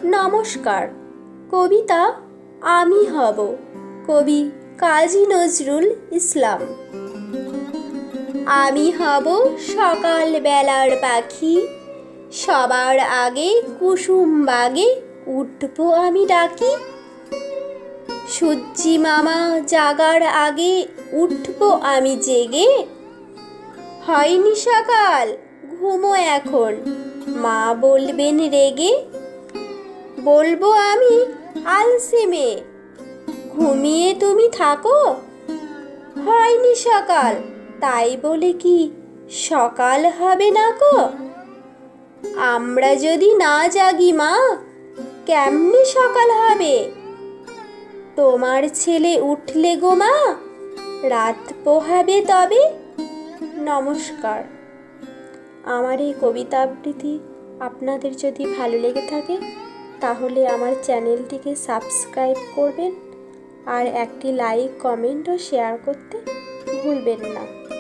নমস্কার। কবিতা আমি হব, কবি কাজী নজরুল ইসলাম। আমি হব সকাল বেলার পাখি, সবার আগে কুসুম বাগে উঠবো আমি ডাকি। সূর্যি মামা জাগার আগে উঠবো আমি জেগে। হয়নি সকাল, ঘুমো এখন, মা বলবেন রেগে। বলবো আমি আলসে মেয়ে, ঘুমিয়ে তুমি থাকো। হয়নি সকাল, তাই বলে কি সকাল হবে না কো? আমরা যদি না জাগি মা, কেমনে সকাল হবে? তোমার ছেলে উঠলে গো মা, রাত পোহাবে তবে। নমস্কার। আমার এই কবিতা আবৃত্তি আপনাদের যদি ভালো লেগে থাকে তাহলে আমার চ্যানেলটিকে সাবস্ক্রাইব করবেন আর একটি লাইক, কমেন্ট ও শেয়ার করতে ভুলবেন না।